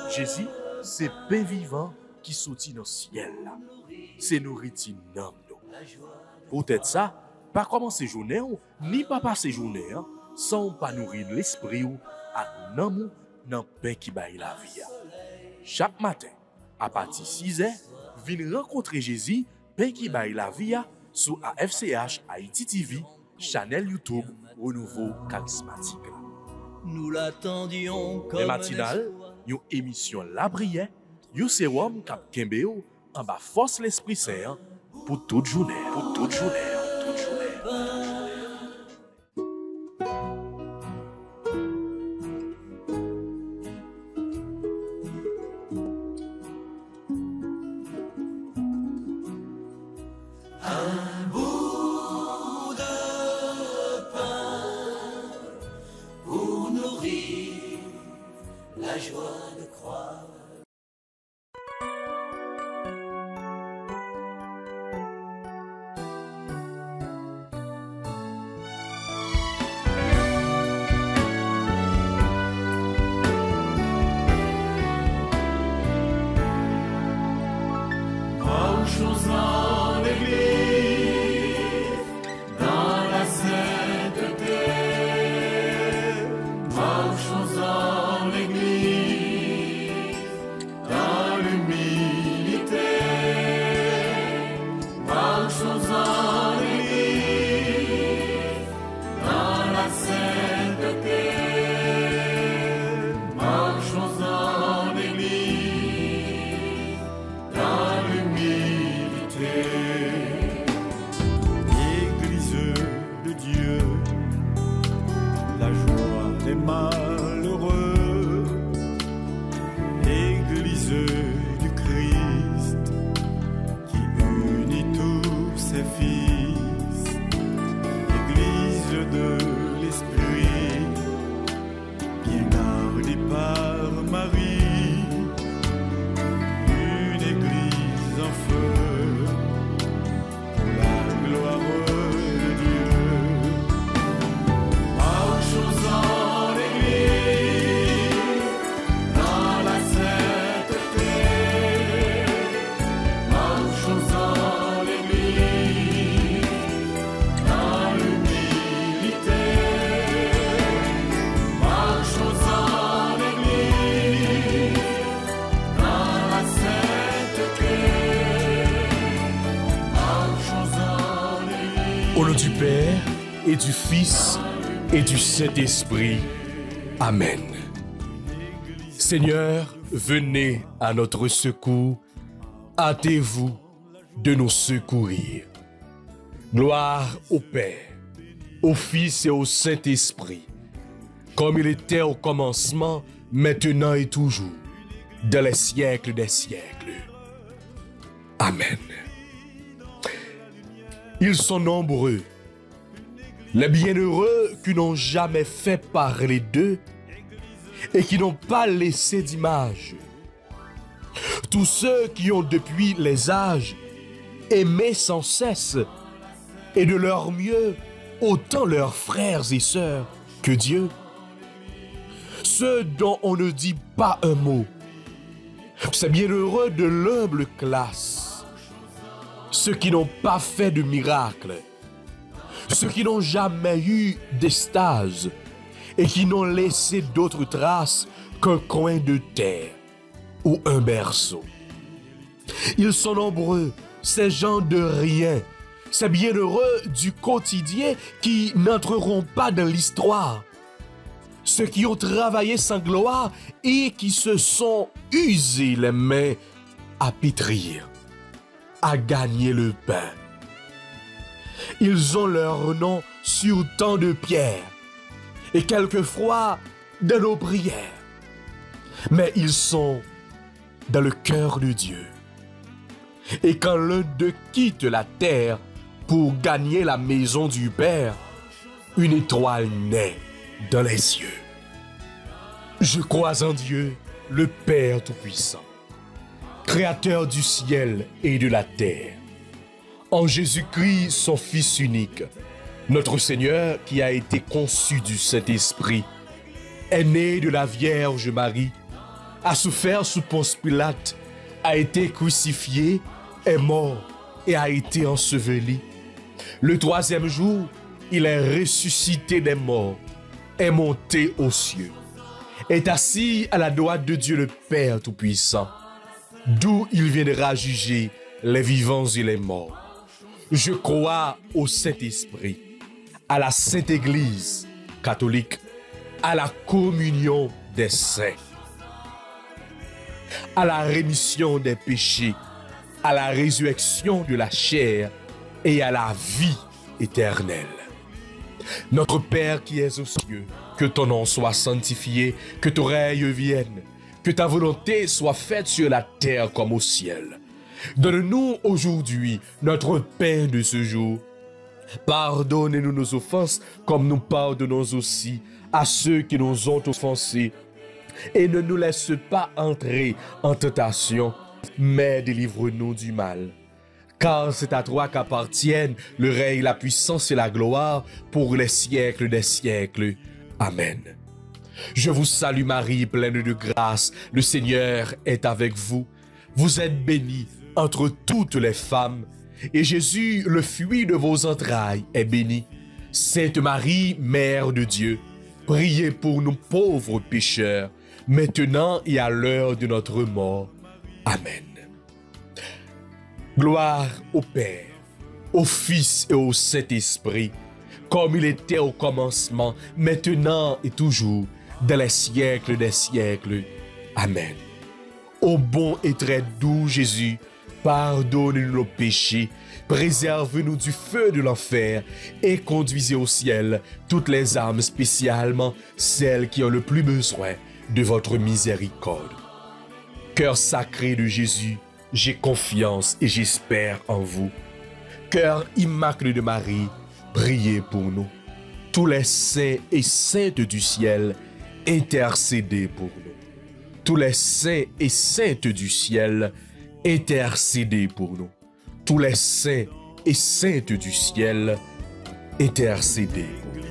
Jésus, c'est pain vivant qui sortit dans le ciel. C'est nourriture dans nous. Peut-être ça, pas commencer journée ni pas passer journée sans pas nourrir l'esprit ou à nan dans pain qui baille la vie. Chaque matin, à partir de 6h, venez rencontrer Jésus, pain qui baille la vie sur AFCH Haïti TV, channel YouTube Renouveau Charismatique. Nous l'attendions comme les matinales, une émission La Brière, un sérum cap Kembeo en bas force l'Esprit Saint pour toute journée, pour toute journée, toute journée. Au nom du Père, et du Fils, et du Saint-Esprit. Amen. Seigneur, venez à notre secours. Hâtez-vous de nous secourir. Gloire au Père, au Fils et au Saint-Esprit, comme il était au commencement, maintenant et toujours, dans les siècles des siècles. Amen. Ils sont nombreux, les bienheureux qui n'ont jamais fait parler d'eux et qui n'ont pas laissé d'image. Tous ceux qui ont depuis les âges aimé sans cesse et de leur mieux autant leurs frères et sœurs que Dieu. Ceux dont on ne dit pas un mot, c'est bienheureux de l'humble classe. Ceux qui n'ont pas fait de miracle, ceux qui n'ont jamais eu d'extase et qui n'ont laissé d'autres traces qu'un coin de terre ou un berceau. Ils sont nombreux, ces gens de rien, ces bienheureux du quotidien qui n'entreront pas dans l'histoire, ceux qui ont travaillé sans gloire et qui se sont usés les mains à pétrir, à gagner le pain. Ils ont leur nom sur tant de pierres et quelquefois dans nos prières. Mais ils sont dans le cœur de Dieu. Et quand l'un d'eux quitte la terre pour gagner la maison du Père, une étoile naît dans les cieux. Je crois en Dieu, le Père Tout-Puissant, Créateur du ciel et de la terre, en Jésus-Christ, son Fils unique, notre Seigneur qui a été conçu du Saint-Esprit, est né de la Vierge Marie, a souffert sous Ponce Pilate, a été crucifié, est mort et a été enseveli. Le troisième jour, il est ressuscité des morts, est monté aux cieux, est assis à la droite de Dieu le Père Tout-Puissant, d'où il viendra juger les vivants et les morts. Je crois au Saint-Esprit, à la Sainte Église catholique, à la communion des saints, à la rémission des péchés, à la résurrection de la chair et à la vie éternelle. Notre Père qui es aux cieux, que ton nom soit sanctifié, que ton règne vienne, que ta volonté soit faite sur la terre comme au ciel. Donne-nous aujourd'hui notre pain de ce jour. Pardonne-nous nos offenses comme nous pardonnons aussi à ceux qui nous ont offensés. Et ne nous laisse pas entrer en tentation, mais délivre-nous du mal. Car c'est à toi qu'appartiennent le règne, la puissance et la gloire pour les siècles des siècles. Amen. Je vous salue Marie, pleine de grâce, le Seigneur est avec vous. Vous êtes bénie entre toutes les femmes, et Jésus, le fruit de vos entrailles, est béni. Sainte Marie, Mère de Dieu, priez pour nous pauvres pécheurs, maintenant et à l'heure de notre mort. Amen. Gloire au Père, au Fils et au Saint-Esprit, comme il était au commencement, maintenant et toujours, dans les siècles des siècles. Amen. Ô bon et très doux Jésus, pardonnez-nous nos péchés, préservez-nous du feu de l'enfer et conduisez au ciel toutes les âmes, spécialement celles qui ont le plus besoin de votre miséricorde. Cœur sacré de Jésus, j'ai confiance et j'espère en vous. Cœur immaculé de Marie, priez pour nous. Tous les saints et saintes du ciel, intercédez pour nous. Tous les saints et saintes du ciel, intercédez pour nous. Tous les saints et saintes du ciel, intercédez pour nous.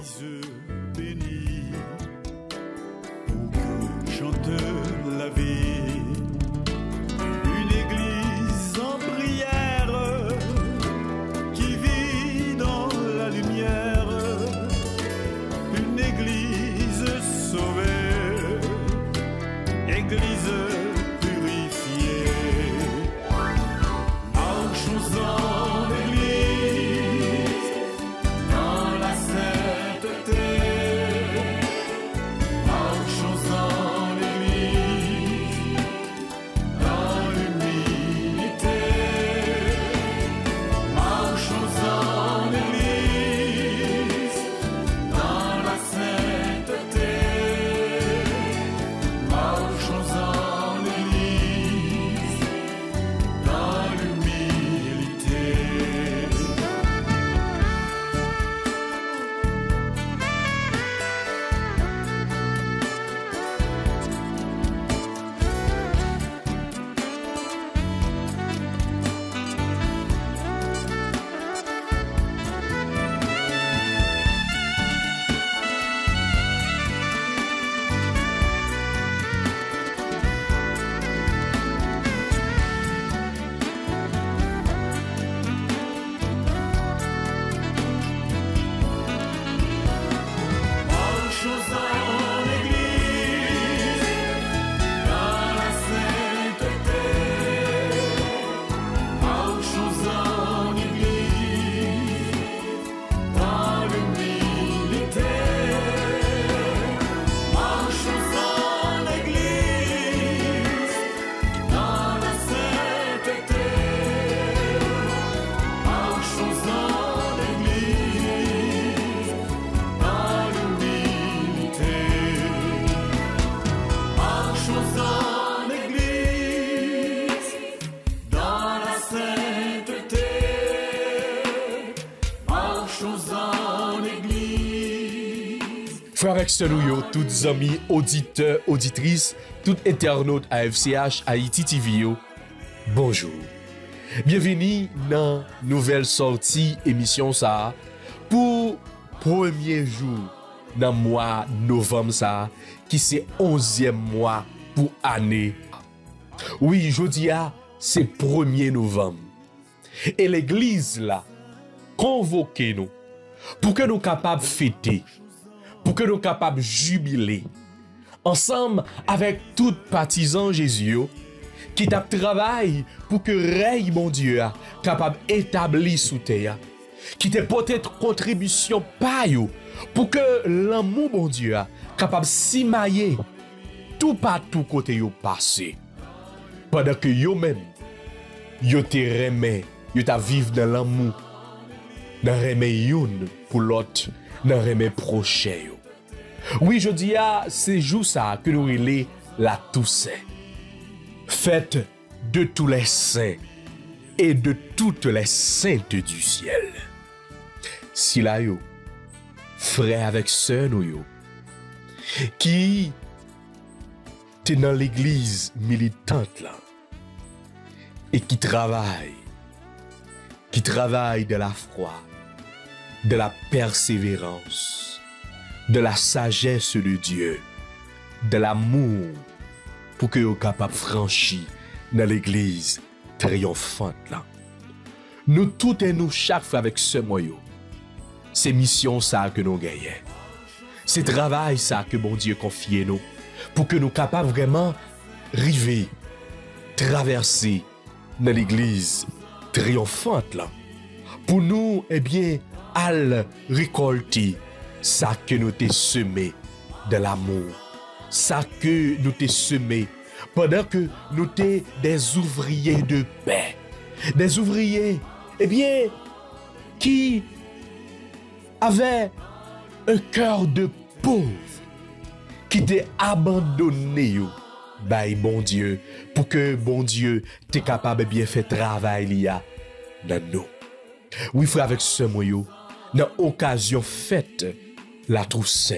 Frères et sœurs, toutes amis, auditeurs, auditrices, tout internaute AFCH Haïti TV, bonjour. Bienvenue dans nouvelle sortie émission ça pour premier jour dans le mois novembre ça, qui c'est 11e mois pour année. Oui, je dis c'est 1er novembre. Et l'église là, convoque nous pour que nous capables de fêter, pour que nous capables de jubiler, ensemble avec tout partisan Jésus qui t'a travaillé pour que règne mon Dieu capable établi sous terre, qui te peut-être contribution payo pour que l'amour mon Dieu capable s'imailler tout partout côté yo passé, pendant que yo même yo te remet, yo ta vivre dans l'amour, dans remet youn pour l'autre, dans remet prochain yo. Oui, je dis c'est jour ça que nous relais la Toussaint, fête de tous les saints et de toutes les saintes du ciel. Si là yo, frère avec sœur nous yo, qui t'es dans l'église militante là, et qui travaille de la foi, de la persévérance, de la sagesse de Dieu, de l'amour, pour que vous soyez capable de franchir dans l'église triomphante là. Nous toutes et nous chaque fois avec ce moyen, c'est mission ça que nous gagnons. C'est travail ça que bon Dieu confie nous, pour que nous capables vraiment river, traverser dans l'église triomphante là. Pour nous, eh bien, al récolter ça que nous t'ai semé de l'amour, ça que nous t'ai semé pendant que nous t'es des ouvriers de paix, des ouvriers, eh bien, qui avaient un cœur de pauvre, qui t'est abandonné, by bon Dieu, pour que bon Dieu t'est capable de bien faire travail liya dans nous. Oui, frère, avec ce moyen, dans occasion faite la Toussaint,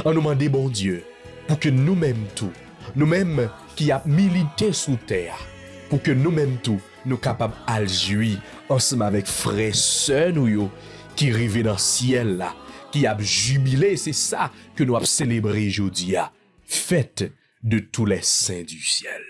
on nous demande bon Dieu pour que nous-mêmes tout, nous-mêmes qui a milité sous terre, pour que nous-mêmes tout, nous capables à jouir ensemble avec frères sœurs nous qui arrivent dans le ciel là, qui a jubilé, c'est ça que nous avons célébré aujourd'hui, fête de tous les saints du ciel.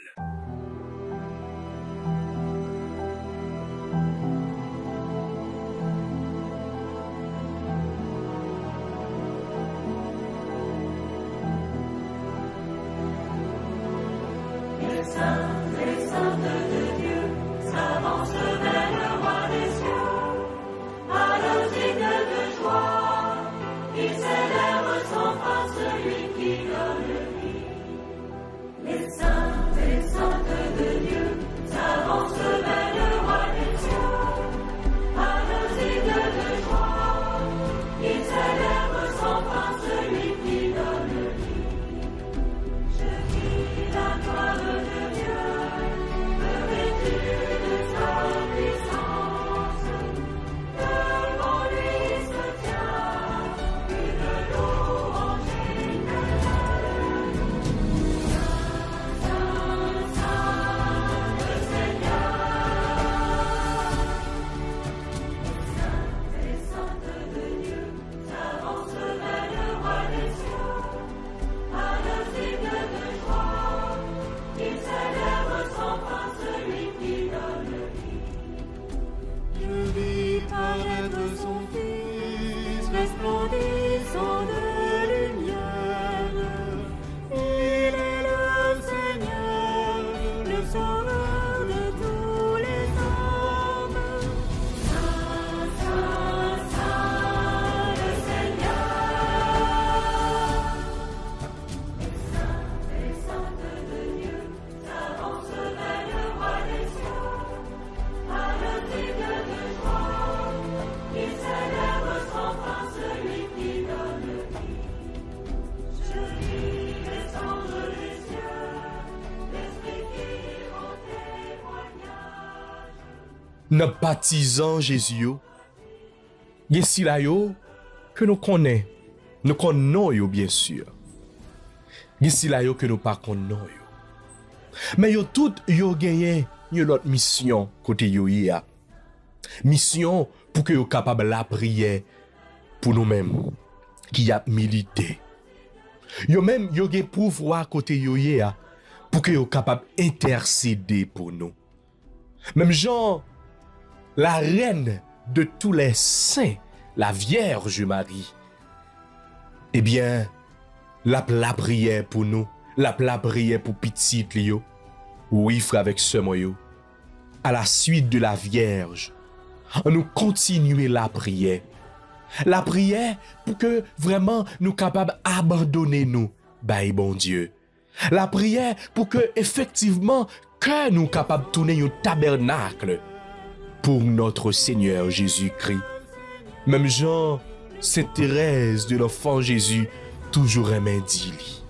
Nos partisans Jésus, il y a que nous connaissons yo bien sûr. Il y a que nous pas connaissons. Mais yo tout yo gagné une autre mission côté yo ya. Mission pour que yo capable la prière pour nous-mêmes. qui a milité. Yo même yo gen pouvoir côté yo ye a pour que yo capable intercéder pour nous. Même Jean, la reine de tous les saints, la Vierge Marie, eh bien, la prière pour nous, la prière pour petit Lio. Oui, frère avec ce moyo. À la suite de la Vierge, on nous continuer la prière. La prière pour que vraiment nous capables d'abandonner nous, by bon Dieu. La prière pour que effectivement que nous capables de tourner au tabernacle pour notre Seigneur Jésus-Christ. Même Jean, Sainte Thérèse de l'Enfant Jésus, toujours aimé dit.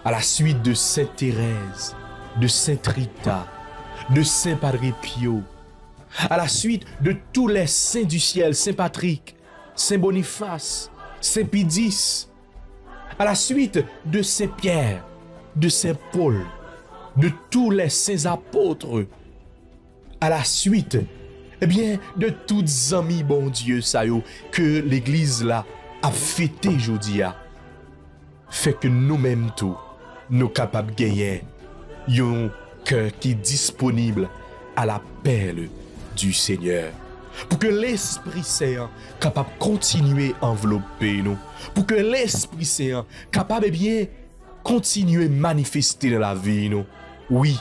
À la suite de Sainte Thérèse, de Sainte Rita, de Saint Padre Pio, à la suite de tous les saints du ciel, Saint Patrick, Saint Boniface, Saint Pidis, à la suite de Saint Pierre, de Saint Paul, de tous les saints apôtres, à la suite, eh bien, de toutes amis, bon Dieu, ça yo, que l'église là a fêté aujourd'hui, fait que nous-mêmes tout, nous capables de gagner un cœur qui est disponible à l'appel du Seigneur. Pour que l'Esprit Saint capable de continuer à envelopper nous. Pour que l'Esprit Saint capable de bien continuer à manifester dans la vie nous. Oui,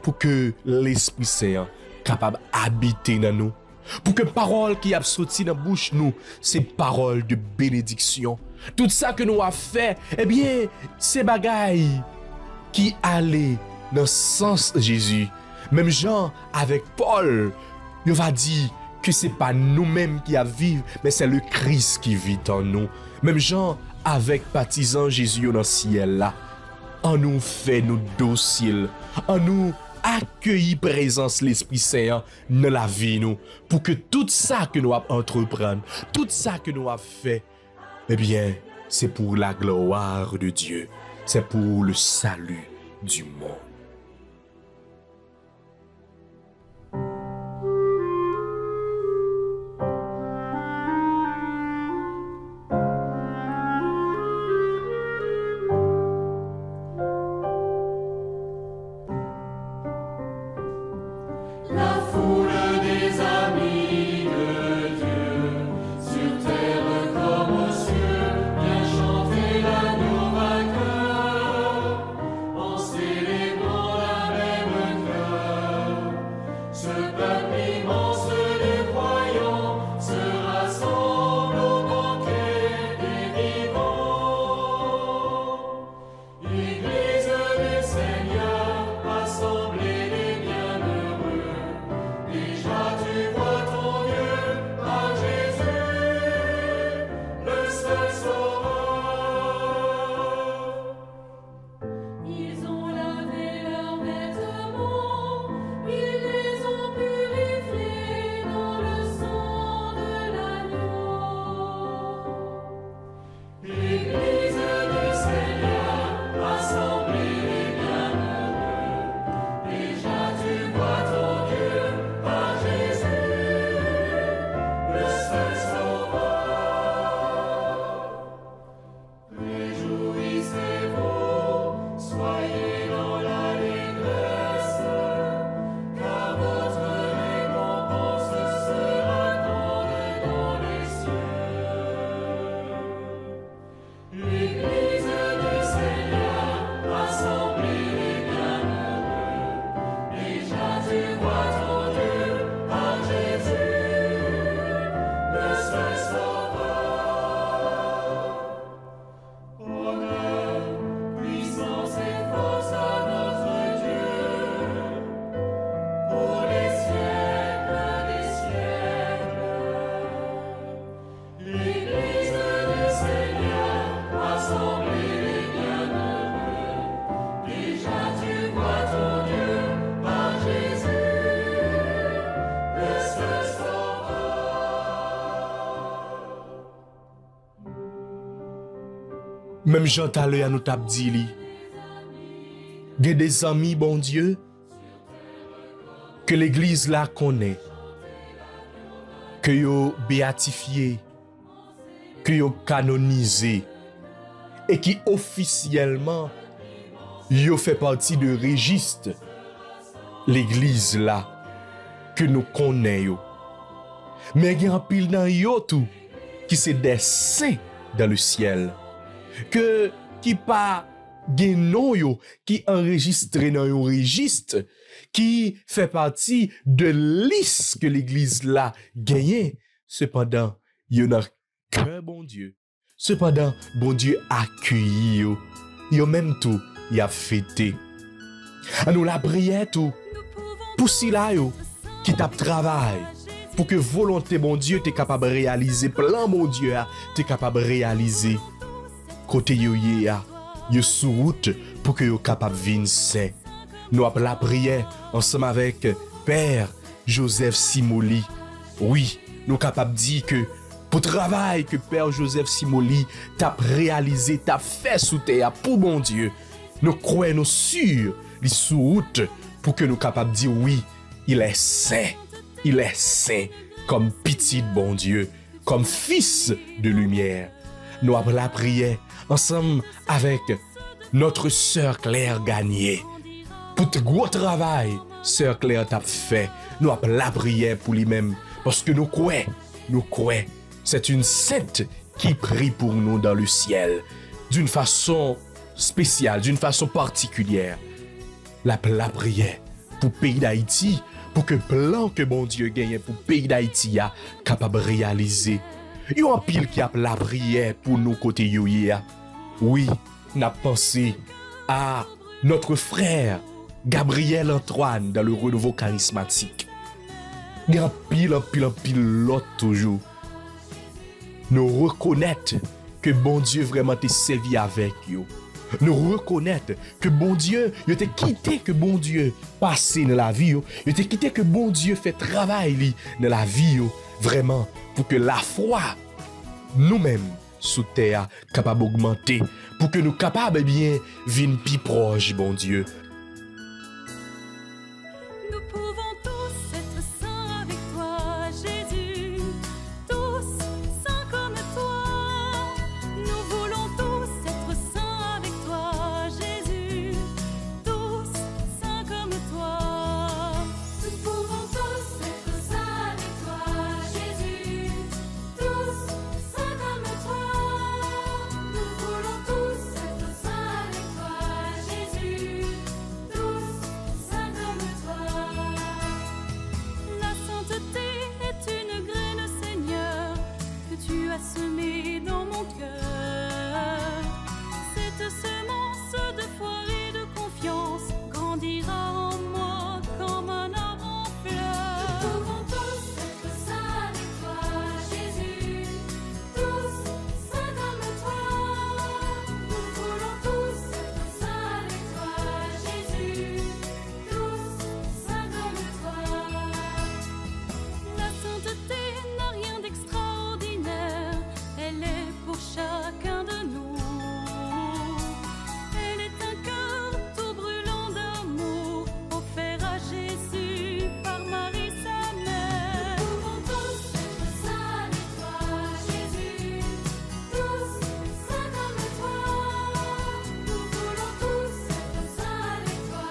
pour que l'Esprit Saint capable d'habiter dans nous. Pour que parole qui a sorti dans la bouche nous, c'est parole de bénédiction. Tout ça que nous avons fait, eh bien, c'est bagaille qui allait dans le sens de Jésus. Même Jean avec Paul, il va dire que c'est pas nous-mêmes qui vivons, mais c'est le Christ qui vit en nous. Même Jean avec baptisant Jésus dans le ciel là, en nous fait nous dociles, en nous accueillir présence l'Esprit Saint dans la vie nous, pour que tout ça que nous avons entreprendre, tout ça que nous avons fait, eh bien, c'est pour la gloire de Dieu, c'est pour le salut du monde. Même Jean Talé à nous t'a dit li. Il des amis, bon Dieu, que l'église là connaît, que yo béatifié, que yo canonisé et qui officiellement yo fait partie de registre l'église là que nous connaissons. Mais il y a un pile dans yo tout qui c'est des saints dans le ciel que qui pas gen non yo qui enregistré dans un registre qui fait partie de liste que l'église là gagne. Cependant, yo n'a qu'un bon Dieu. Cependant, bon Dieu accueilli yo. Yo même tout y a fêté. A nous la prière tout pour si là yo qui t'a travail pour que volonté bon Dieu t'es capable de réaliser plan bon Dieu t'es capable de réaliser côté yo ya yo sous route pour que yo capable vinn saint. Nous avons la prière ensemble avec Père Joseph Simoli. Oui, nous capables de dire que pour travail que Père Joseph Simoli t'a réalisé, t'a fait sous terre pour bon Dieu. Nous croyons, nous sûrs, les sous route pour que nous capables de dire oui, il est saint comme petit bon Dieu, comme fils de lumière. Nous avons la prière ensemble avec notre sœur Claire Gagné. Pour ce gros travail, sœur Claire t'a fait. Nous avons la prière pour lui-même. Parce que nous croyons, c'est une sainte qui prie pour nous dans le ciel. D'une façon spéciale, d'une façon particulière. La prière pour le pays d'Haïti, pour que le plan que bon Dieu gagne pour le pays d'Haïti a capable de réaliser. Il y a un pile qui a la prière pour nous côté yoya. Oui, n'a pensé à notre frère Gabriel Antoine dans le renouveau charismatique. Il y a pile l'autre toujours. Nous reconnaître que bon Dieu vraiment t'a servi avec yo. Nous reconnaître que bon Dieu, il t'a quitté que bon Dieu passé dans la vie yo. Il t'a quitté que bon Dieu fait travail li dans la vie yo. Vraiment pour que la foi nous-mêmes sous terre capable d'augmenter pour que nous capables bien vinn plus proche bon Dieu. Nous pouvons tous être saints avec toi, Jésus, tous saints comme toi. Nous voulons tous être saints avec toi, Jésus, tous saints comme toi. Nous pouvons tous être saints avec toi, Jésus, tous saints comme toi. Nous voulons tous être saints avec toi, Jésus, tous saints comme toi. La sainteté est une graine, Seigneur, que tu as semée dans mon cœur. Cette semence de foi et de confiance grandira en moi comme un arbre en fleur. Nous pouvons tous être saints avec toi, Jésus, tous saints comme toi. Nous voulons tous être saints avec toi, Jésus, tous saints comme toi. La sainteté n'a rien d'extraordinaire, elle est pour chacun de nous. Elle est un cœur tout brûlant d'amour, offert à Jésus par Marie sa mère. Nous pouvons tous être saints avec toi, Jésus, tous saints comme toi. Nous voulons tous être saints avec toi,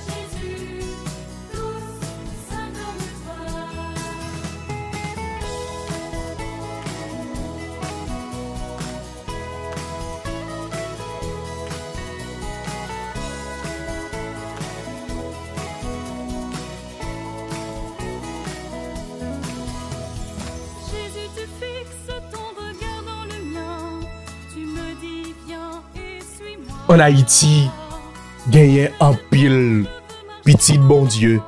Jésus, tous saints comme toi. Jésus, tu fixes ton regard dans le mien, tu me dis viens et suis-moi. En Haïti, gagne un pile petit bon Dieu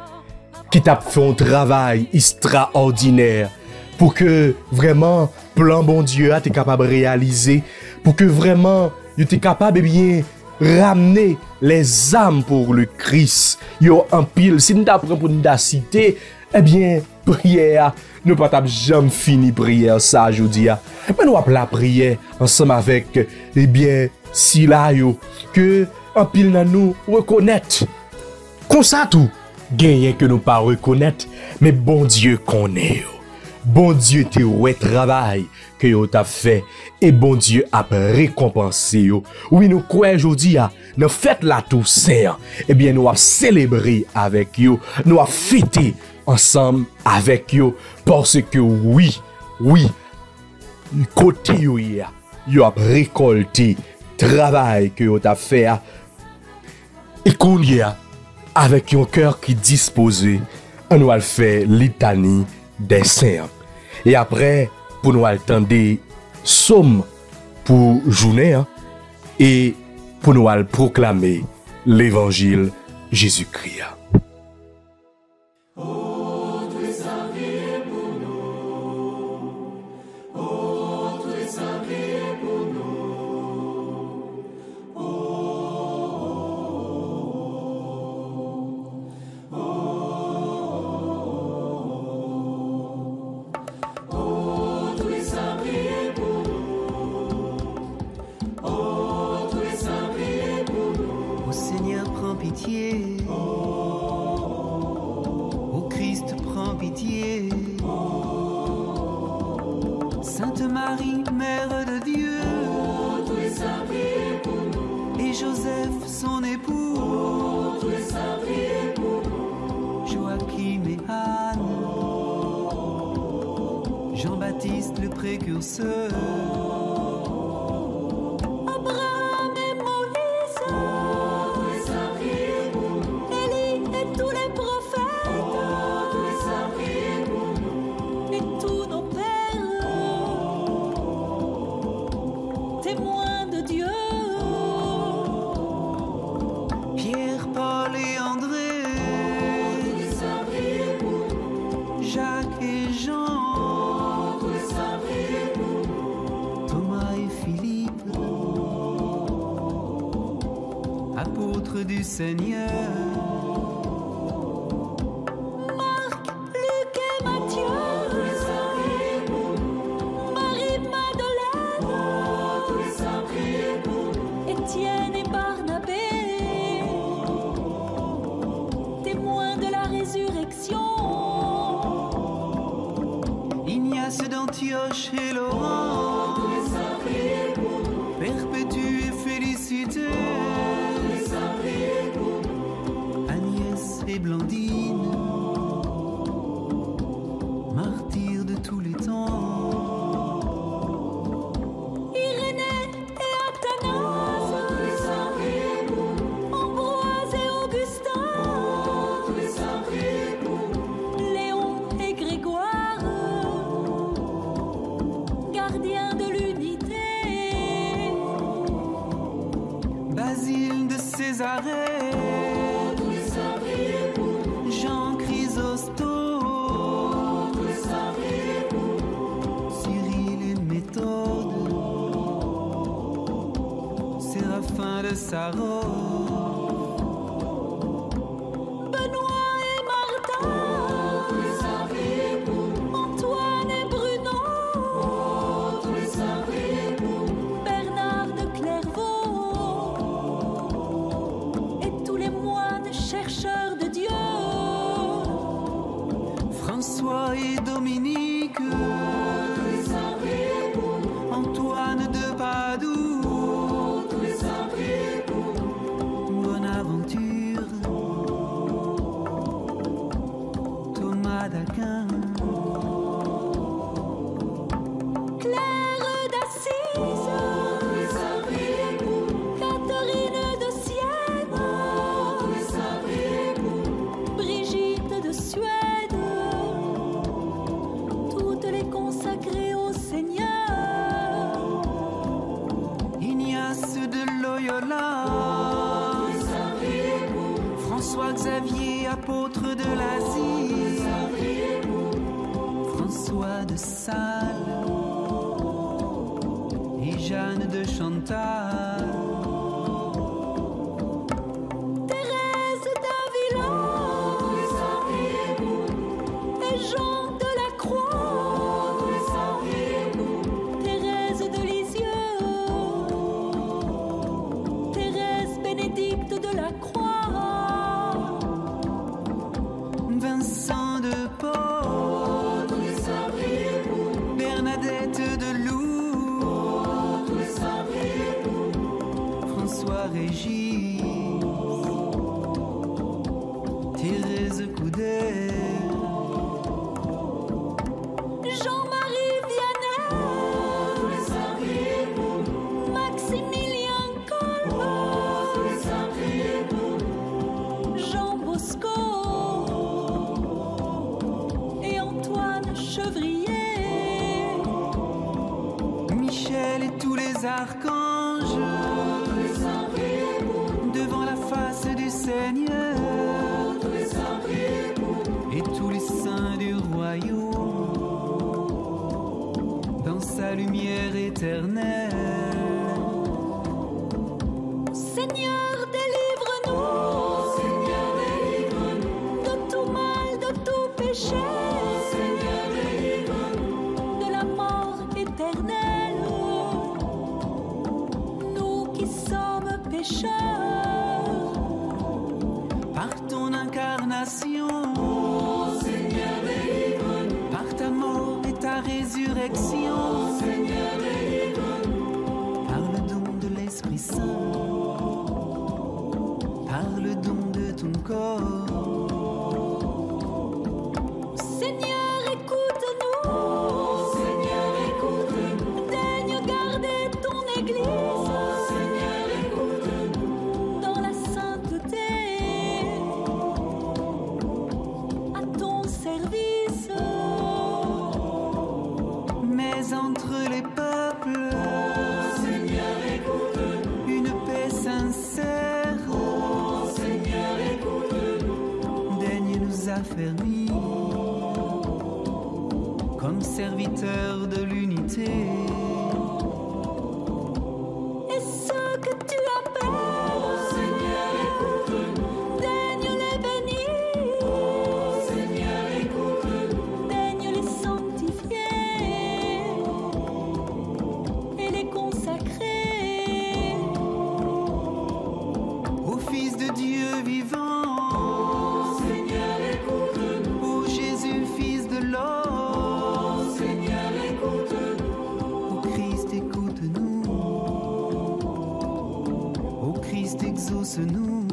qui t'a fait un travail extraordinaire pour que vraiment plan bon Dieu a été capable de réaliser, pour que vraiment il était capable de bien ramener les âmes pour le Christ. Yo un pile si nous t'apprend pour nous citer, eh bien prière nous pas t'a jamais fini prière ça aujourd'hui. Mais nous avons la prière ensemble avec eh bien si là yo que en pile dans nous reconnaître comme ça tout gagner que nous pas reconnaître mais bon Dieu connaît yo. bon Dieu te ouais travail que yo t'a fait et bon Dieu a récompensé yo. Oui, nous croyons aujourd'hui à nous fête la Toussaint. Eh bien, nous avons célébré avec yo, nous avons fêté ensemble avec yo parce que oui, côté yo a récolté travail que yo t'a fait et qu'on y a avec un cœur qui disposé, on va faire litanie des saints. Et après, pour nous attendre somme pour journée et pour nous proclamer l'évangile Jésus-Christ. Ô Seigneur, prends pitié. Ô Christ, prends pitié. Sainte Marie, Mère de Dieu. Et Joseph, son époux. Joachim et Anne. Jean-Baptiste, le précurseur. Abraham et Moïse, Élie et tous les prophètes, et tous nos pères, témoins de Dieu. Pierre, Paul et André. Jacques et Jean. Thomas et Philippe. Apôtres du Seigneur. Marc, Luc et Matthieu, Marie-Madeleine, Étienne et Barnabé, témoins de la résurrection. Ignace d'Antioche et Laurent. Perpétue et Félicité. Agnès et Blandine. Martyrs de tous les temps. Irénée et Athanase, Ambroise et Augustin, Léon et Grégoire, gardiens de l'unité. Basile de Césarée. Jean Chrysostome. Cyril et Méthode. Séraphin de Saron. Benoît et Martin, Antoine et Bruno, Bernard de Clairvaux, et tous les moines chercheurs de Dieu. François et Dominique. Antoine de Padoue. Bonaventure. Thomas d'Aquin. Claire d'Assise, Catherine de Sienne, Brigitte de Suède, toutes les consacrées au Seigneur. Ignace de Loyola. François Xavier, apôtre de l'Asie. François de Sales et Jeanne de Chantal. Thérèse d'Avila et Jean de la Croix, Thérèse de Lisieux, Thérèse Bénédicte de la Croix, Vincent de Paul. Régis, Thérèse Coudet, Jean-Marie Vianney, Maximilien Kolbe, Jean Bosco et Antoine Chevrier, Michel et tous les archanges, devant la face du Seigneur, et tous les saints du royaume, dans sa lumière éternelle. Seigneur, délivre-nous, de tout mal, de tout péché, de la mort éternelle, nous qui sommes pécheurs. Par ton incarnation, par ta mort et ta résurrection, par le don de l'Esprit Saint, par le don de ton corps. Seigneur, écoute-nous, daigne garder ton Église, dans la sainteté, à ton service. Mais entre les peuples, une paix sincère, daigne nous affermir comme serviteurs de l'unité. Et ceux que tu appelles, daigne les bénir, daigne les sanctifier et les consacrer Ô Fils de Dieu vivant, ô Jésus, Fils de l'homme, ô Christ, écoute-nous, ô Christ, exauce-nous.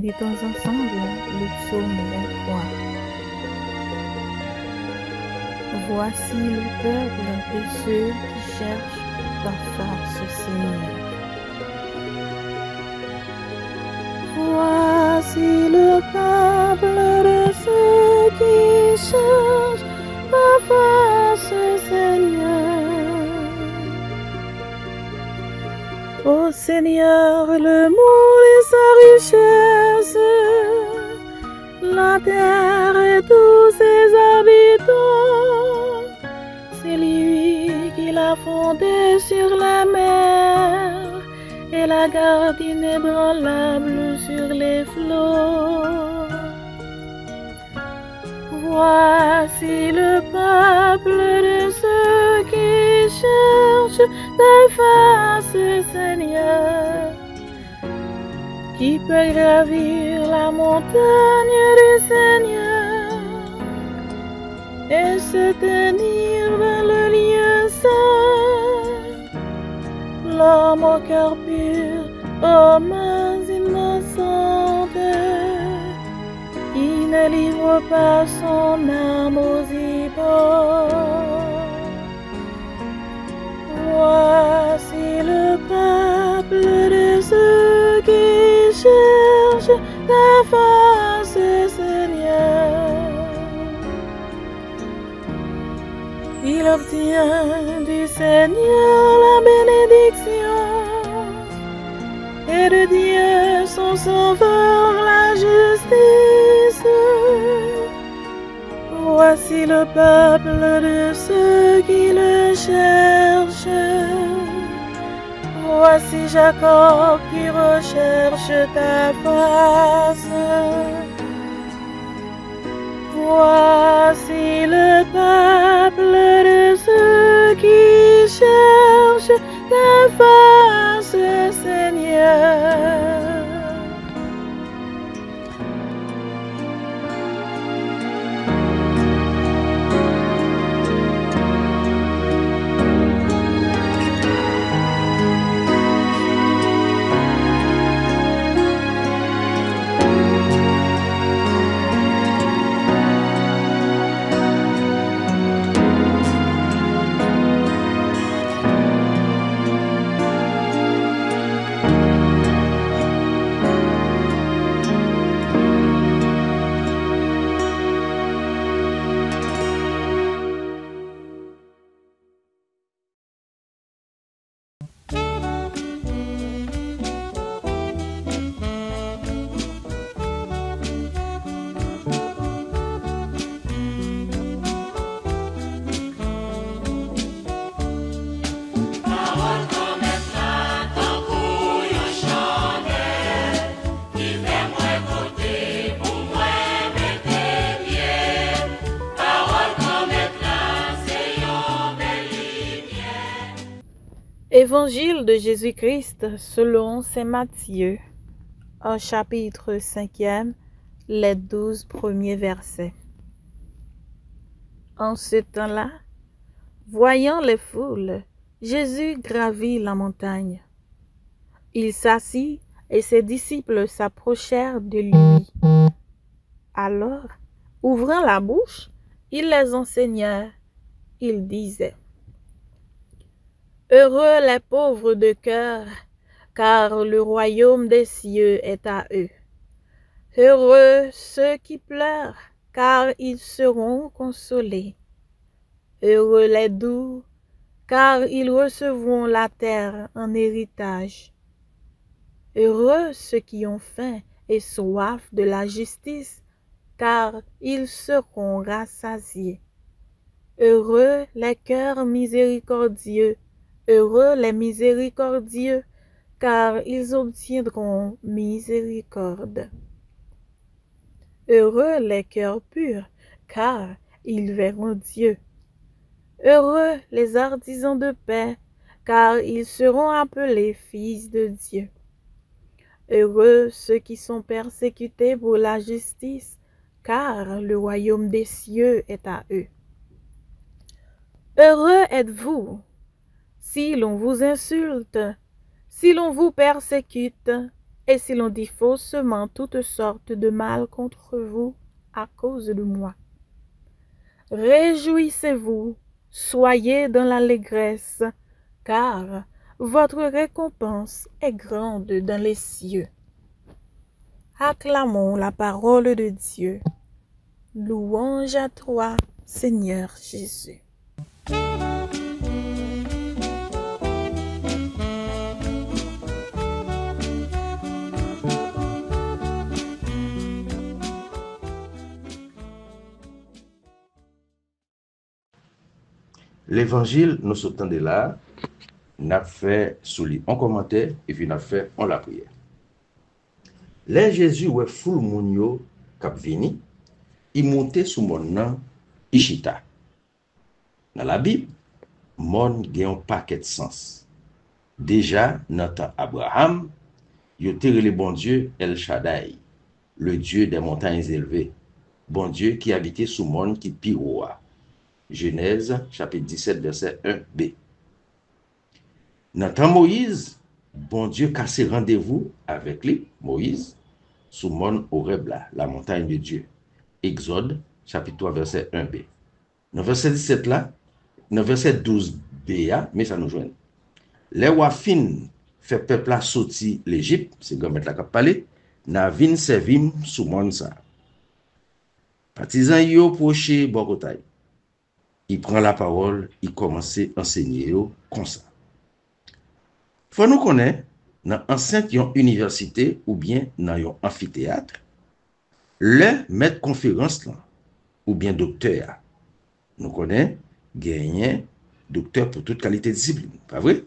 Méditons ensemble le psaume 23. Voici le peuple de ceux qui cherchent ta face, Seigneur. Voici le peuple de ceux qui cherchent ta face, Seigneur. Ô Seigneur, le monde et sa richesse, la terre et tous ses habitants, c'est lui qui l'a fondée sur la mer et la garde inébranlable sur les flots. Voici le peuple de ceux qui cherchent ta face, Seigneur. Qui peut gravir la montagne du Seigneur et se tenir dans le lieu saint? L'homme au cœur pur, aux mains innocentes, il ne livre pas son âme aux hiboux. Voici le peuple de ceux qui cherchent ta face, Seigneur. Il obtient du Seigneur la bénédiction et de Dieu son sauveur la justice. Voici le peuple de ceux qui le cherchent. Voici Jacob qui recherche ta face. Voici le peuple de ceux qui cherchent ta face, Seigneur. Évangile de Jésus-Christ selon saint Matthieu, au chapitre 5e, les 12 premiers versets. En ce temps-là, voyant les foules, Jésus gravit la montagne. Il s'assit et ses disciples s'approchèrent de lui. Alors, ouvrant la bouche, il les enseigna. Il disait: Heureux les pauvres de cœur, car le royaume des cieux est à eux. Heureux ceux qui pleurent, car ils seront consolés. Heureux les doux, car ils recevront la terre en héritage. Heureux ceux qui ont faim et soif de la justice, car ils seront rassasiés. Heureux les cœurs miséricordieux, heureux les miséricordieux, car ils obtiendront miséricorde. Heureux les cœurs purs, car ils verront Dieu. Heureux les artisans de paix, car ils seront appelés fils de Dieu. Heureux ceux qui sont persécutés pour la justice, car le royaume des cieux est à eux. Heureux êtes-vous si l'on vous insulte, si l'on vous persécute, et si l'on dit faussement toutes sortes de mal contre vous à cause de moi. Réjouissez-vous, soyez dans l'allégresse, car votre récompense est grande dans les cieux. Acclamons la parole de Dieu. Louange à toi, Seigneur Jésus. L'évangile, nous sortons de là, n'a fait sous en commentaire et puis n'a fait en la prière. Là, Jésus, ouais, foule mounio kap vini, il montait sous mon nom, Ishita. Dans la Bible, mon gen un paquet de sens. Déjà, dans temps Abraham, il était le bon Dieu El Shaddai, le Dieu des montagnes élevées, bon Dieu qui habitait sous mon qui piroa. Genèse, chapitre 17, verset 1b. Dans temps Moïse, bon Dieu casse rendez-vous avec lui, Moïse, sous Mont Horeb, la montagne de Dieu. Exode, chapitre 3, verset 1b. Dans verset 17 là, dans verset 12b, mais ça nous joint. Les wafin fait peuple là sorti l'Égypte, c'est comme la cap parler, n'a vin servim sous Mont ça. Partisan yo proche Bogotay. Il prend la parole, il commence à enseigner comme ça. Faut nous connaître, dans l'enceinte d'une université ou bien dans un amphithéâtre, le maître conférence là, ou bien docteur, nous connaissons, gagnant, docteur pour toute qualité de discipline, pas vrai?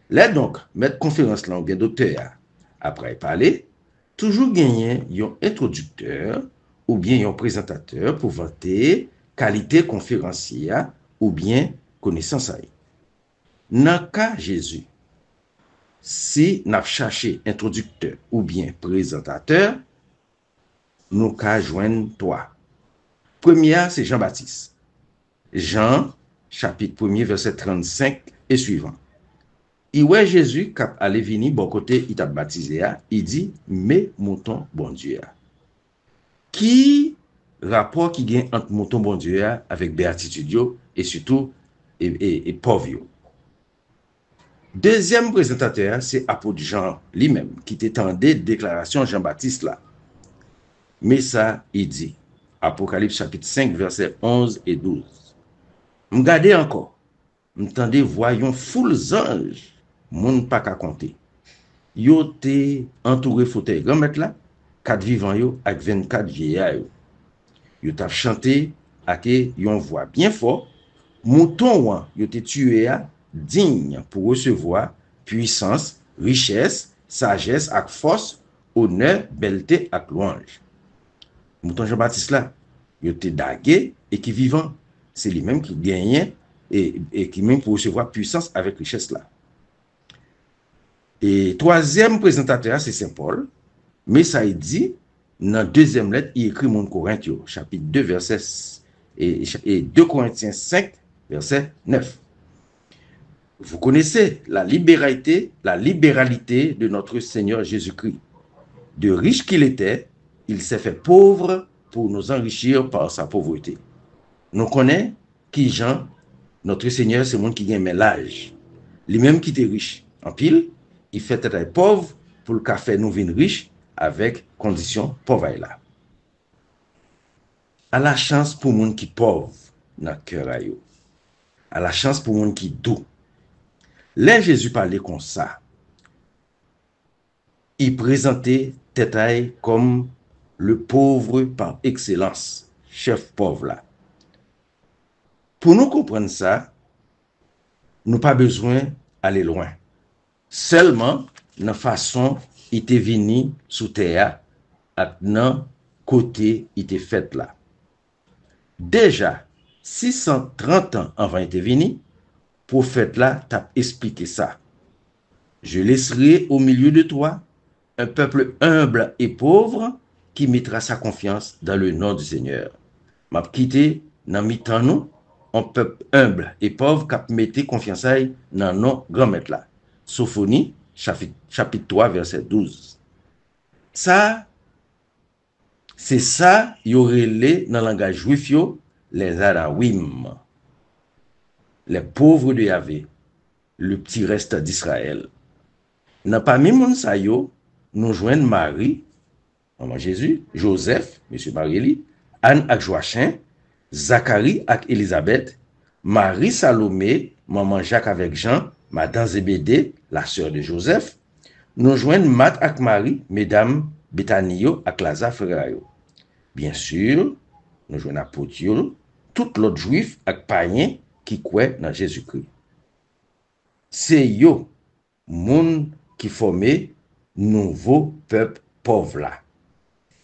Là donc, maître conférence là, ou bien docteur, après parler, toujours gagner un introducteur ou bien un présentateur pour vanter qualité conférencier ou bien connaissance. Dans le cas Jésus, si nous cherché introducteur ou bien présentateur, nous avons joindre toi. Premier, c'est Jean-Baptiste. Jean, chapitre 1er, verset 35 et suivant. Il voit Jésus qui allait venir bon côté, il t'a baptisé, il dit, mais mouton bon Dieu. Qui rapport qui gagne entre mouton bon Dieu avec béatitude et surtout et pauvre. Deuxième présentateur, c'est apôtre Jean lui-même qui t'étendait déclaration Jean-Baptiste là. Mais ça, il dit, Apocalypse chapitre 5, verset 11 et 12. M'gardez encore, m'tendez voyons foule anges, moun pas qu'à compter. Yo te entouré fauteuil grand mec là, 4 vivants yo avec 24 vieillards yo. Yo t'a chanté avec yon voix bien fort, mouton wan yo te tué digne pour recevoir puissance, richesse, sagesse ak force, honneur, belleté ak louange. Mouton Jean-Baptiste là, yo te dagué et qui vivant, c'est lui-même qui gagnait et qui même pour recevoir puissance avec richesse là. Et troisième présentateur, c'est Saint Paul. Mais ça il dit, dans deuxième lettre, il écrit mon Corinthiens, chapitre 2, verset et 2 Corinthiens 5, verset 9. Vous connaissez la libéralité de notre Seigneur Jésus-Christ. De riche qu'il était, il s'est fait pauvre pour nous enrichir par sa pauvreté. Nous connaissons qui Jean, notre Seigneur, c'est le monde qui gagne l'âge. Lui-même qui était riche. En pile, il fait être pauvre pour le café nous venir riche avec condition pauvre là. À la chance pour monde qui pauvre dans le cœur à yo. À la chance pour monde qui doux. Là Jésus parlait comme ça. Il présentait Tétaï comme le pauvre par excellence, chef pauvre là. Pour nous comprendre ça, nous pas besoin d'aller loin. Seulement, la façon il était venu sous terre, dans côté il était fait là. Déjà, 630 ans avant il était venu, prophète là t'a expliqué ça. Je laisserai au milieu de toi un peuple humble et pauvre qui mettra sa confiance dans le nom du Seigneur. M'a quitté dans mi-temps nous, un peuple humble et pauvre qui mettait confiance dans nos grand-maître là. Sophonie, chapitre 3, verset 12. Ça, c'est ça, y aurait les, dans le langage juif, les Arawim, les pauvres de Yahvé, le petit reste d'Israël. Dans parmi moun sa yo, nous joignons Marie, maman Jésus, Joseph, monsieur Marie, Anne ak Joachim, Zacharie ak Élisabeth, Marie Salomé, maman Jacques avec Jean, madame Zébédée, la sœur de Joseph, nous joignons Marthe ak Marie, mesdames Bethanio ak Lazare frère yo. Bien sûr, nous joignons apôtres, tout l'autre juif ak païen qui croit dans Jésus-Christ. C'est yo, moun qui formé nouveau peuple pauvre là.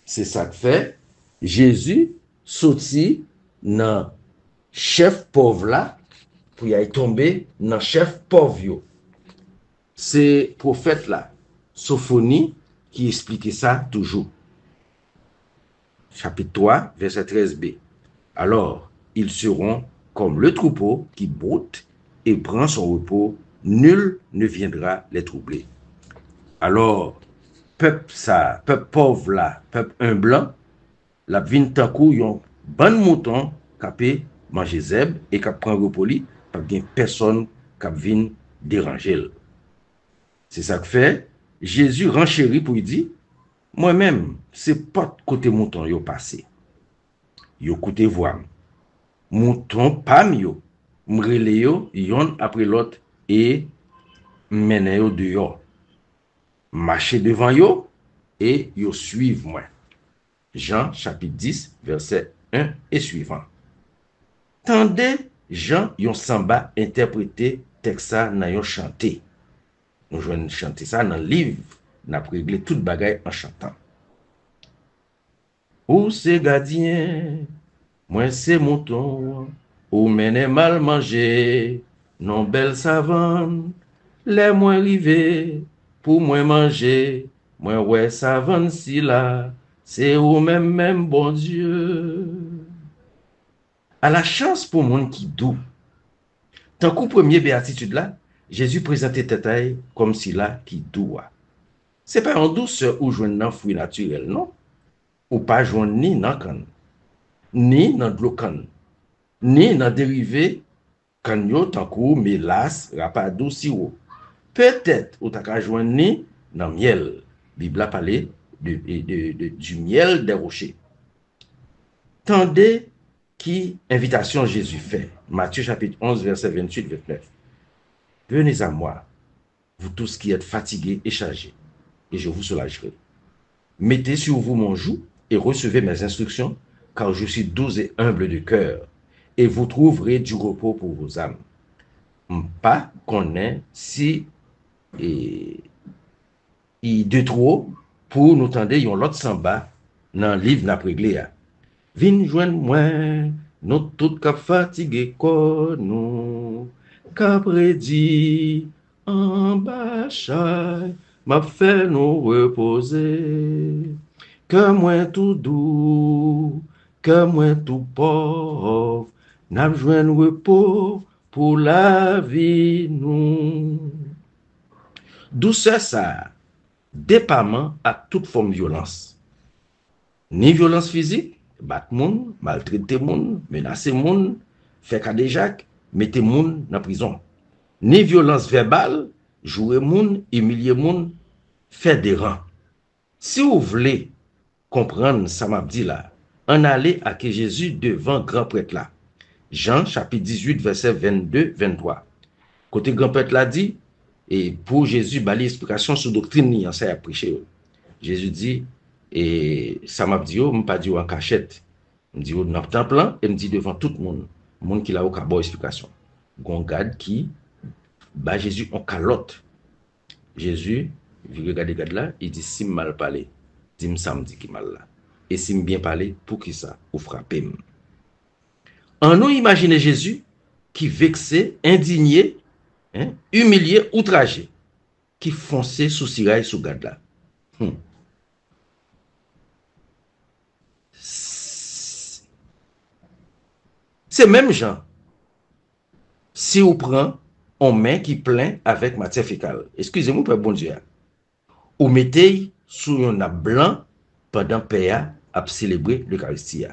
C'est ça que fait Jésus sorti dans chef pauvre là pour y aller tomber dans chef pauvre yo. C'est prophète là, Sophonie, qui expliquait ça toujours. Chapitre 3, verset 13b. Alors, ils seront comme le troupeau qui broute et prend son repos, nul ne viendra les troubler. Alors, peuple pauvre là, peuple un blanc, la vin tankou yon ban mouton qui manger zèbre et qui prend repos li, pas bien personne qui vient déranger. C'est ça que fait Jésus renchérit pour lui dire, moi-même, c'est pas côté mouton yo passé. Yo côté voix. Mouton pas yo. M'rele yo yon après l'autre et mène yo dehors. Marcher devant yo et yo suivent moi. Jean chapitre 10 verset 1 et suivant. Tendez Jean yon samba interprété texte ça nan yon chanté. Nous jouons chanter ça dans le livre, n'a réglé toute bagaille en chantant. Ou c'est gardien, moi c'est mouton, ou mène mal manger, non belle savane, les moins rivés, pour moi manger, moi ouais savane si là, c'est ou même bon Dieu. À la chance pour monde qui doux. Tant qu'au premier béatitude là, Jésus présentait Tétaï comme si là qui doit. C'est pas en douceur ou joindre dans fruit naturel, non? Ou pas joindre ni dans can, ni dans de l'eau can, ni dans dérivé canyo tankou mélasse, rapadou, sirop. Peut-être ou t'as joindre ni dans miel. Bible a parlé du miel des rochers. Tendez qui invitation Jésus fait. Matthieu chapitre 11 verset 28-29. Venez à moi, vous tous qui êtes fatigués et chargés, et je vous soulagerai. Mettez sur vous mon joug et recevez mes instructions, car je suis doux et humble de cœur, et vous trouverez du repos pour vos âmes. Pas qu'on ait si il de trop pour nous tendre yon l'autre samba dans le livre n'a réglé. Vin joindre moi, nous tout cap fatigués corps nous. Qu'après dit, en bachai, m'a fait nous reposer. Que moi tout doux, que moi tout pauvre, n'a besoin de repos pour la vie nous. Douceur ça, dépendant à toute forme de violence. Ni violence physique, battre moun, maltraiter moun, menacer moun, faire cadéjac, mettre moun dans prison. Ni violence verbale, jouer moun, humilier moun, faire des rangs. Si vous voulez comprendre ça m'a dit là, on allait à que Jésus devant grand prêtre là. Jean chapitre 18 verset 22-23. Côté grand prêtre là dit, et pour Jésus, bali explication sur doctrine ni ça a prêché. Jésus dit, et ça m'a dit, je pas dit en cachette. Je dis, dans le temple, et me dit devant tout le monde qui a au bonne explication. Gongad qui, bah Jésus en calotte. Jésus, il regarde là, il dit, si mal parlé, dis-moi ça me dit qui mal là. Et si bien parlé, pour qui ça, ou frapper. En nous imaginer Jésus qui vexé, indigné, humilié, outragé, qui fonçait sous sirail sous garde là. C'est même gens. Si on prend on main qui plein avec matière fécale, excusez-moi, Père bon Dieu, ou mettez sous un nappe blanc pendant Père a célébré l'Eucharistie.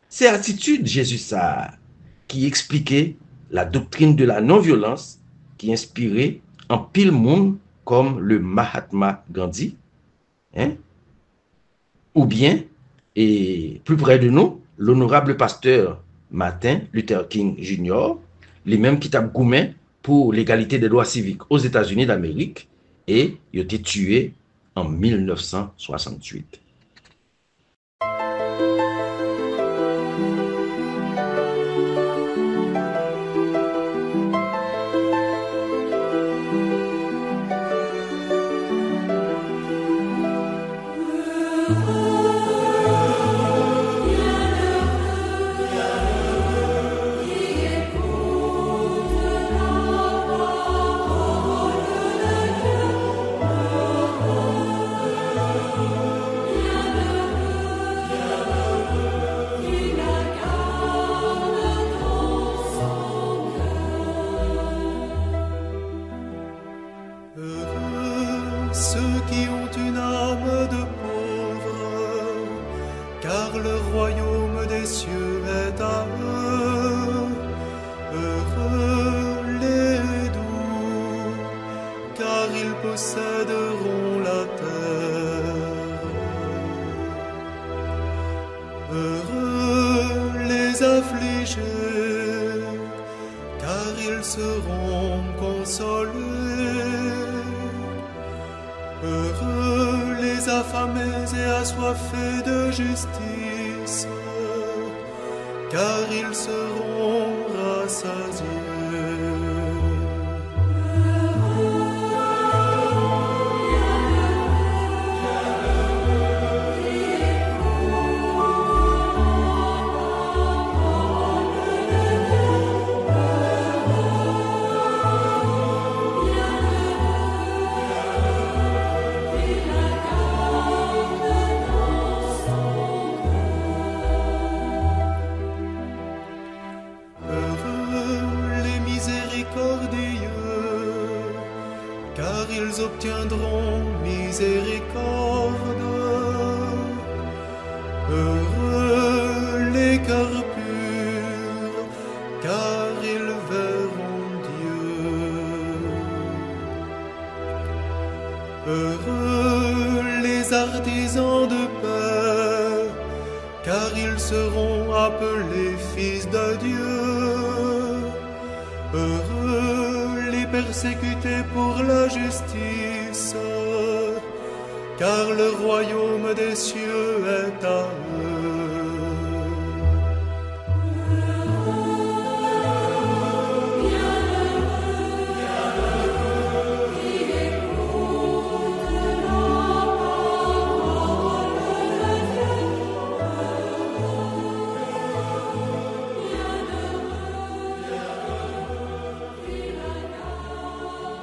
C'est l'attitude de Jésus ça qui expliquait la doctrine de la non-violence qui inspirait en pile monde comme le Mahatma Gandhi, ou bien, et plus près de nous, l'honorable pasteur Martin Luther King Jr., les mêmes qui tapent gourmet pour l'égalité des droits civiques aux États-Unis d'Amérique, et il a été tué en 1968. Ceux qui ont une âme de pauvre, car le royaume des cieux est à eux. Heureux les doux, car ils posséderont la terre. Heureux les affligés, car ils seront consolés. Heureux les affamés et assoiffés de justice, car ils seront rassasiés. Car ils obtiendront miséricorde. Heureux les cœurs purs, car ils verront Dieu. Heureux les artisans de paix, car ils seront appelés fils de Dieu. Heureux les persécutés pour la justice, car le royaume des cieux est à eux.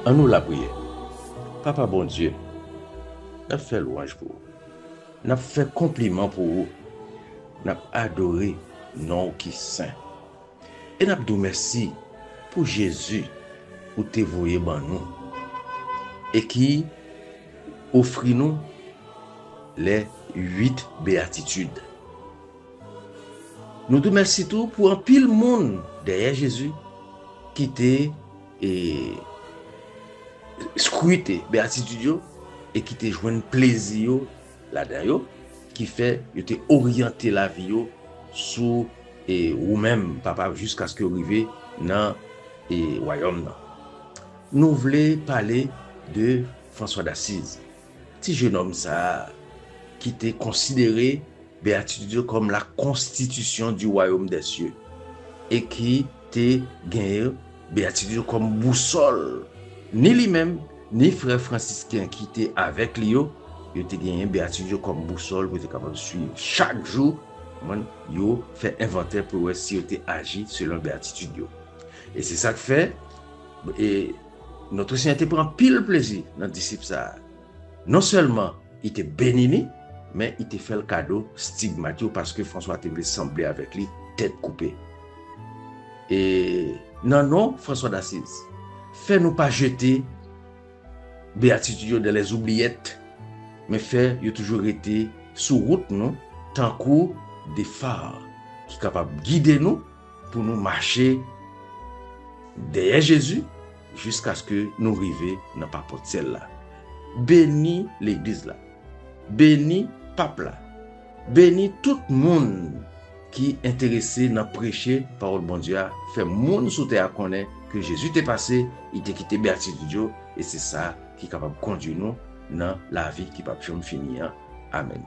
En nous la prière. Papa bon Dieu, n'a fait louange pour vous. N'a fait compliment pour vous. N'a adoré non qui saint. Et n'a dit merci pour Jésus ou te voyé ban nous et qui offre nous les 8 béatitudes. Nous te merci tout pour un pile monde derrière Jésus qui était et scruté béatitude et qui te joint plaisir là-dedans qui fait que te orienter la vie sous et ou même papa jusqu'à ce que arrive dans et royaume. Nous voulons parler de François d'Assise. Petit jeune homme ça qui était considéré béatitude comme la constitution du royaume des cieux et qui était gagné béatitude comme boussole. Ni lui-même ni frère franciscain qui était avec lui, il était gagné béatitude comme boussole pour être capable de suivre chaque jour. Yo fait inventaire pour voir si il agi selon béatitude. Et c'est ça que fait et notre Seigneur te prend pile plaisir dans le disciple ça. Non seulement il te béni, mais il te fait le cadeau stigmatique parce que François te semblé avec lui tête coupée. Et non, François d'Assise, fais-nous pas jeter béatitude dans les oubliettes, mais fais toujours été sous route nous, tant que des phares qui sont capables de guider nous pour nous marcher derrière Jésus jusqu'à ce que nous arrivions dans la porte celle-là. Bénis l'église là. Bénis pape là. Bénis tout le monde qui est intéressé dans prêcher parole bon Dieu. Fait monde sous terre connaît que Jésus t'est passé, il t'a quitté béatitude et c'est ça qui est capable de conduire nous dans la vie qui va jamais finir. Amen.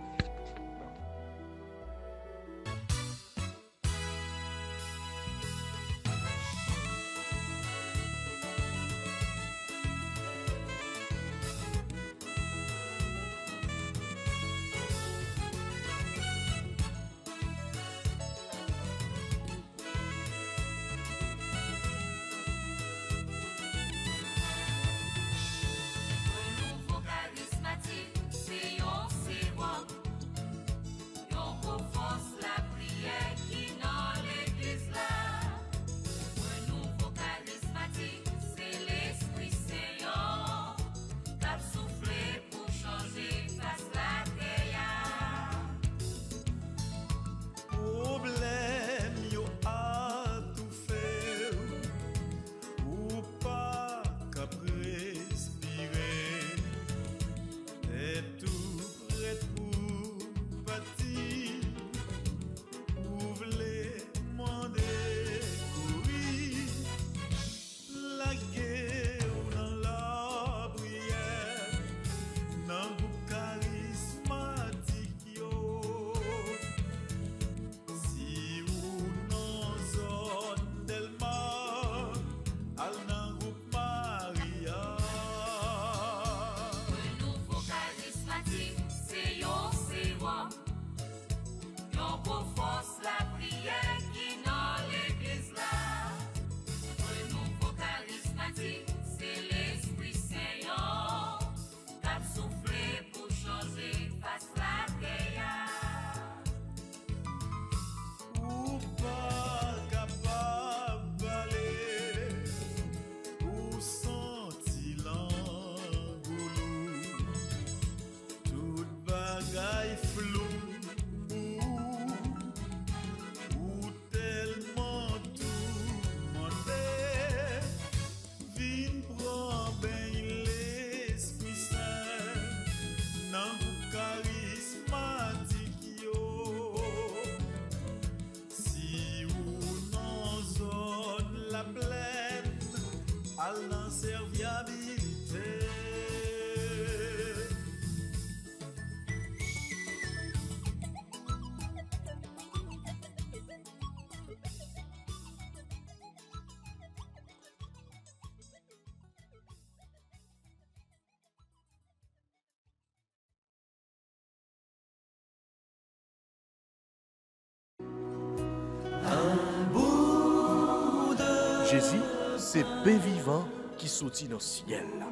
Jésus, c'est pain vivant qui sorti dans le ciel là.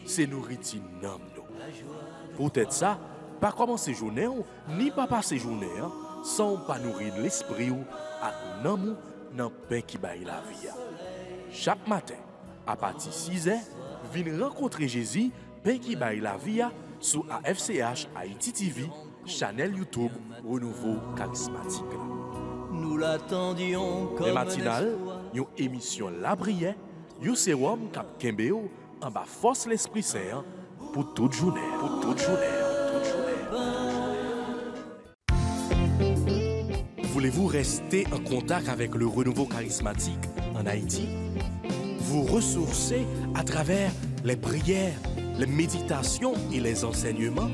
C'est nourriture nam nous. Peut-être ça, pas commencer journée ou ni pas passer journée sans pas nourrir l'esprit ou à nan nan pain qui baille la vie. Chaque matin, à partir de 6h, viens rencontrer Jésus, pain qui baille la vie sur AFCH Haïti TV, channel YouTube Renouveau Charismatique. Nous l'attendions comme Le matinal, une émission La Prière, un sérum cap Kembeo en bas force l'Esprit Saint pour toute journée. Pour toute journée. Voulez-vous rester en contact avec le renouveau charismatique en Haïti? Vous ressourcer à travers les prières, les méditations et les enseignements?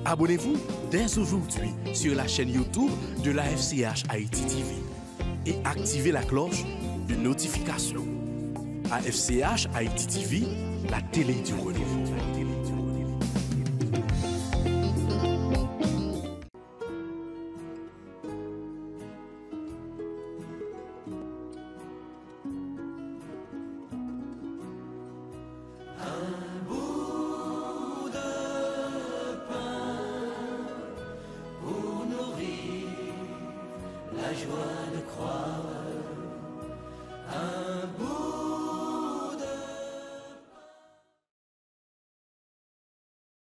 Abonnez-vous dès aujourd'hui sur la chaîne YouTube de la FCH Haïti TV et activez la cloche de notification. AFCH Haïti TV, la télé du renouveau. La joie de croire un bout